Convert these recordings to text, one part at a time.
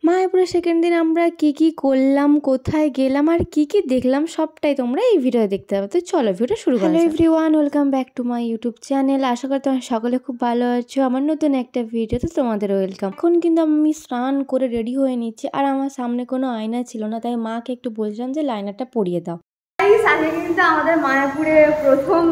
মায়াপুরের সেকেন্ড দিন আমরা কি করলাম, কোথায় গেলাম আর কি দেখলাম সবটাই তোমরা এই ভিডিও দেখতে পাবে। তো চলো ভিডিও শুরু করা যাক। Hello everyone, welcome back to my YouTube channel. আশা করি তোমরা সকলে খুব ভালো আছো। আমার নতুন একটা ভিডিওতে তোমাদের ওয়েলকাম। এখন কিন্তু আমি স্নান করে রেডি হয়ে নিচ্ছি, আর আমার সামনে কোনো আয়না ছিল না, তাই মাকে একটু বলছিলাম যে লাইনারটা পরিয়ে দাও। আজকে কিন্তু আমাদের মায়াপুরে প্রথম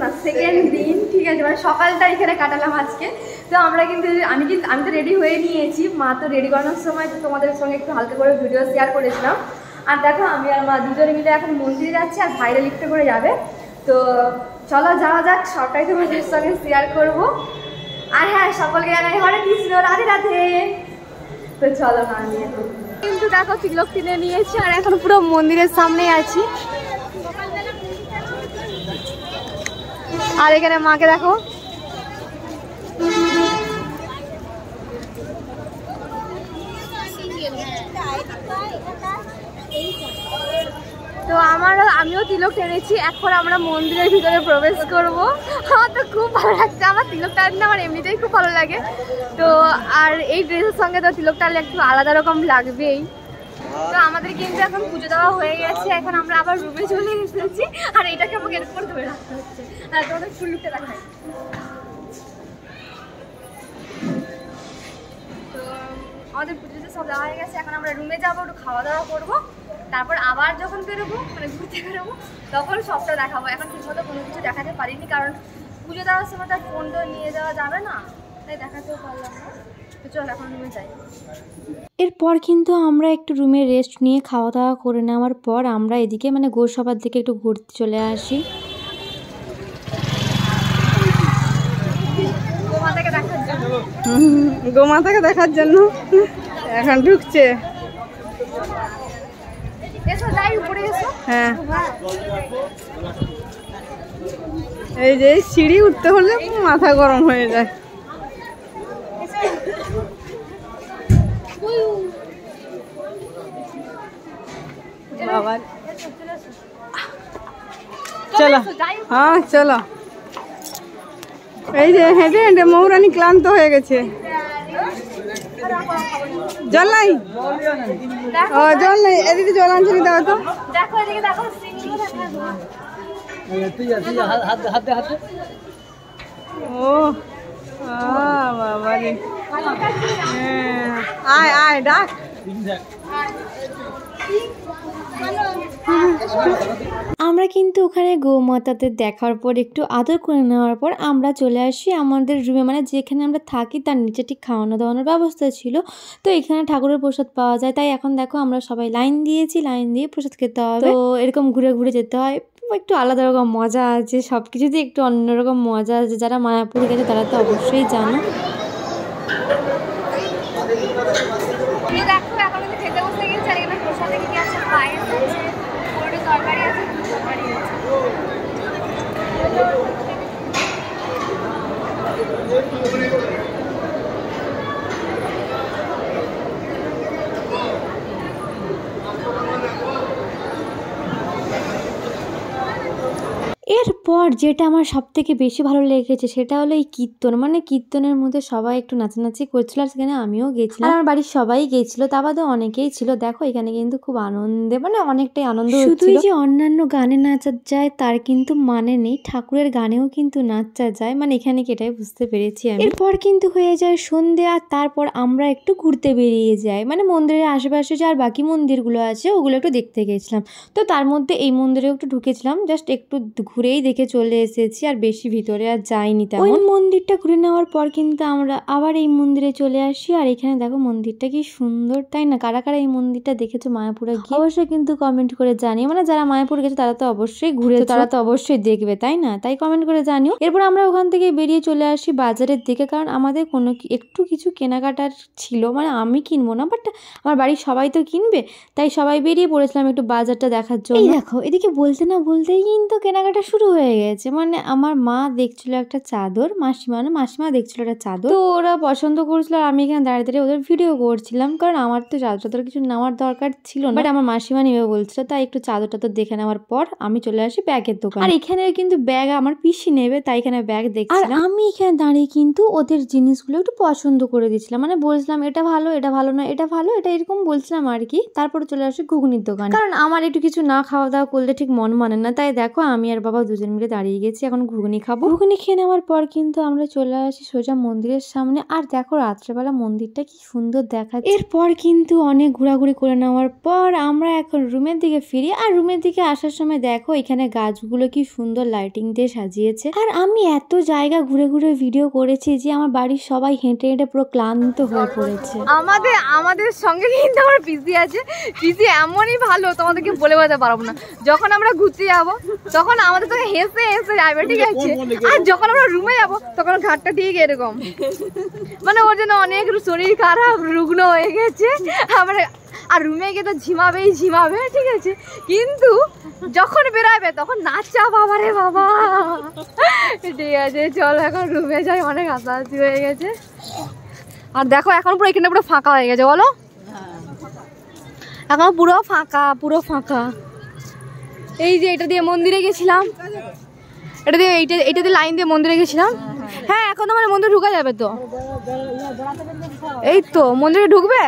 না সেকেন্ড দিন, ঠিক আছে, মানে সকালটা এখানে কাটালাম আজকে। তো আমরা কিন্তু আমি তো রেডি হয়ে নিয়েছি, মা তো রেডি করানোর সময় তো তোমাদের সঙ্গে একটু হালকা করে ভিডিও শেয়ার করেছিলাম। আর দেখো আমি আর মা দুজনে মিলে এখন মন্দিরে যাচ্ছি, আর ভাইরা লিফটে করে যাবে। তো চলো যাওয়া যাক, সবটাই তোমাদের সঙ্গে শেয়ার করব। আর হ্যাঁ, সকলকে জানাই হরে কৃষ্ণ, রাধে রাধে। তো চলো না, আমি কিন্তু দেখো তিলক কিনে নিয়েছি, আর এখন পুরো মন্দিরের সামনেই আছি। আর এখানে মাকে দেখো, তো আমিও তিলক টেনেছি। এখন আমরা মন্দিরের ভিতরে প্রবেশ করব। আমার তো খুব ভালো লাগছে, আমার তিলক টানলে আমার এমনিতেই খুব ভালো লাগে। তো আর এই ড্রেসের সঙ্গে তো তিলক টানলে একটু আলাদা রকম লাগবেই। তো আমাদের কিন্তু এখন পুজো দেওয়া হয়ে গেছে, এখন আমরা আবার রুমে চলে এসেছি। আর এইটাকে আমাকে এরপর ধরে রাখতে হচ্ছে। আর তোমাদের ফুল লুকটা দেখাই। তো আমাদের পুজোতে সব দেওয়া হয়ে গেছে, এখন আমরা রুমে যাবো, একটু খাওয়া দাওয়া করবো, তারপর আবার যখন বেরোবো মানে ঘুরতে বেরোবো তখন সবটা দেখাবো। এখন ঠিকমতো কোনো কিছু দেখাতে পারিনি, কারণ পুজো দেওয়ার সময় তার ফোন তো নিয়ে যাওয়া যাবে না, তাই দেখাতেও পারলাম না। তো চল এখন রুমে যাই। এরপর কিন্তু আমরা একটু রুমে রেস্ট নিয়ে খাওয়া দাওয়া করে নেওয়ার পর আমরা এদিকে মানে গোসবার দিকে একটু ঘুরতে চলে আসি। গোমাতাকে দেখার জন্য এখন ঢুকছে। হ্যাঁ, এই যে সিঁড়ি উঠতে হলে মাথা গরম হয়ে যায়। বাবা চলো, হ্যাঁ চলো। এই যে হেঁটে হেঁটে মৌরানী ক্লান্ত হয়ে গেছে। জল নাই, ও জল নেই, এদিকে জল আনছে দাও তো। ও বাবা রে, আয় আয় ডাক। আমরা কিন্তু ওখানে গোমাতাদের দেখার পর একটু আদর করে নেওয়ার পর আমরা চলে আসি আমাদের রুমে, মানে যেখানে আমরা থাকি তার নিচে ঠিক খাওয়ানো দাওয়ানোর ব্যবস্থা ছিল। তো এখানে ঠাকুরের প্রসাদ পাওয়া যায়, তাই এখন দেখো আমরা সবাই লাইন দিয়েছি, লাইন দিয়ে প্রসাদ খেতে হবে। তো এরকম ঘুরে ঘুরে যেতে হয়, একটু আলাদা রকম মজা আছে, সব কিছুতেই একটু অন্যরকম মজা আছে। যারা মায়াপুর গেছে তারা তো অবশ্যই জানো। খেতে বসে গেছে, আর এখানে প্রসাদে কি আছে, পায়েস আছে, তরকারি আছে, তরকারি আছে। এরপর যেটা আমার সব থেকে বেশি ভালো লেগেছে সেটা হলো এই কীর্তন, মানে কীর্তনের মধ্যে সবাই একটু নাচানাচি করছিল, আর সেখানে আমিও গেছিলাম, আমার বাড়ির সবাই গেছিলো, তা বাদে অনেকেই ছিল। দেখো এখানে কিন্তু খুব আনন্দে মানে অনেকটাই আনন্দ হচ্ছিল। শুধুই যে অন্যান্য গানে নাচা যায় তার কিন্তু মানে নেই, ঠাকুরের গানেও কিন্তু নাচা যায়, মানে এখানে এটাই বুঝতে পেরেছি আমি। এরপর কিন্তু হয়ে যায় সন্ধে, আর তারপর আমরা একটু ঘুরতে বেরিয়ে যাই, মানে মন্দিরের আশেপাশে যে আর বাকি মন্দিরগুলো আছে ওগুলো একটু দেখতে গেছিলাম। তো তার মধ্যে এই মন্দিরে একটু ঢুকেছিলাম, জাস্ট একটু ঘুরেই দেখে চলে এসেছি, আর বেশি ভিতরে আর যাইনি তেমন। ওই মন্দিরটা ঘুরে নেওয়ার পর কিন্তু আমরা আবার এই মন্দিরে চলে আসি, আর এখানে দেখো মন্দিরটা কি সুন্দর, তাই না? কারা কারা এই মন্দিরটা দেখেছো মায়াপুরে গিয়ে অবশ্যই কিন্তু কমেন্ট করে জানিও, মানে যারা মায়াপুর গেছে তারা তো অবশ্যই ঘুরেছে, তারা তো অবশ্যই দেখবে, তাই না? তাই কমেন্ট করে জানিও। এরপর আমরা ওখান থেকে বেরিয়ে চলে আসি বাজারের দিকে, কারণ আমাদের কোনো একটু কিছু কেনাকাটার ছিল, মানে আমি কিনবো না বাট আমার বাড়ির সবাই তো কিনবে, তাই সবাই বেরিয়ে পড়েছিলাম একটু বাজারটা দেখার জন্য। এই দেখো এদিকে বলতে না বলতেই কিন্তু কেনাকাটা শুরু হয়ে গেছে। গেছে। মানে আমার মা দেখছিল একটা চাদর, মাসিমা দেখছিল একটা চাদর, তো ওরা পছন্দ করছিল আর আমি এখানে দাঁড়িয়ে দাঁড়িয়ে ওদের ভিডিও করছিলাম, কারণ আমার তো চাদর কিছু নেওয়ার দরকার ছিল না, বাট আমার মাসিমা নেবে বলছিল, তাই একটু চাদর টাদর দেখে নেওয়ার পর আমি চলে আসি ব্যাগের দোকান। আর এখানে কিন্তু ব্যাগ আমার পিসি নেবে, তাই এখানে ব্যাগ দেখছিলাম। আর আমি এখানে দাঁড়িয়ে কিন্তু ওদের জিনিসগুলো একটু পছন্দ করে দিচ্ছিলাম, মানে বলছিলাম এটা ভালো, এটা ভালো না, এটা ভালো, এটা এরকম বলছিলাম আর কি। তারপরে চলে আসি ঘুগনির দোকান, কারণ আমার একটু কিছু না খাওয়া দাওয়া করলে ঠিক মন মানে না, তাই দেখো আমি আর বাবা দুজন মিলে দাঁড়িয়ে গেছি এখন ঘুগনি খাবো। ঘুগনি খেয়ে নেওয়ার পর কিন্তু আমরা চলে আসি সোজা মন্দিরের সামনে। আর দেখো রাত্রেবেলা মন্দিরটা কি সুন্দর দেখাচ্ছে। এরপর কিন্তু অনেক ঘোরাঘুরি করে নেওয়ার পর আমরা এখন রুমের দিকে ফিরি। আর রুমের দিকে আসার সময় দেখো এখানে গাছগুলো কি সুন্দর লাইটিং দিয়ে সাজিয়েছে। আর আমি এত জায়গা ঘুরে ঘুরে ভিডিও করেছি যে আমার বাড়ির সবাই হেঁটে হেঁটে পুরো ক্লান্ত হয়ে পড়েছে। আমাদের সঙ্গে কিন্তু আমার পিসি আছে, পিসি এমনই ভালো তোমাদেরকে বলে বোঝাতে পারবো না। যখন আমরা ঘুরতে যাবো তখন আমাদের সঙ্গে হেসে হেসে যাবে, ঠিক আছে, আর যখন আমরা রুমে যাবো তখন ঘাটটা ঠিক এরকম, মানে ওর জন্য অনেক শরীর খারাপ রুগ্ন হয়ে গেছে আমরা। আর রুমে গিয়ে তো ঝিমাবেই ঝিমাবে, ঠিক আছে, কিন্তু যখন বেরাবে তখন নাচা বাবা রে বাবা। ঠিক আছে চল এখন রুমে যাই, অনেক হাসাহাসি হয়ে গেছে। আর দেখো এখন পুরো এখানে পুরো ফাঁকা হয়ে গেছে, বলো এখন পুরো ফাঁকা পুরো ফাঁকা। এই যে এটা দিয়ে মন্দিরে গেছিলাম, এটা দিয়ে এইটা দিয়ে লাইন দিয়ে মন্দিরে গেছিলাম। হ্যাঁ এখন তো মানে মন্দিরে ঢুকা যাবে, তো এই তো মন্দিরে ঢুকবে।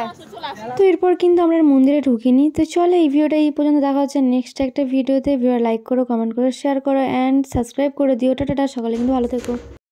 তো এরপর কিন্তু আমরা মন্দিরে ঢুকিনি। তো চলো এই ভিডিওটা এই পর্যন্ত, দেখা হচ্ছে নেক্সট একটা ভিডিওতে। ভিডিও লাইক করো, কমেন্ট করো, শেয়ার করো অ্যান্ড সাবস্ক্রাইব করে দিও। টাটা, সকালে কিন্তু ভালো থেকো।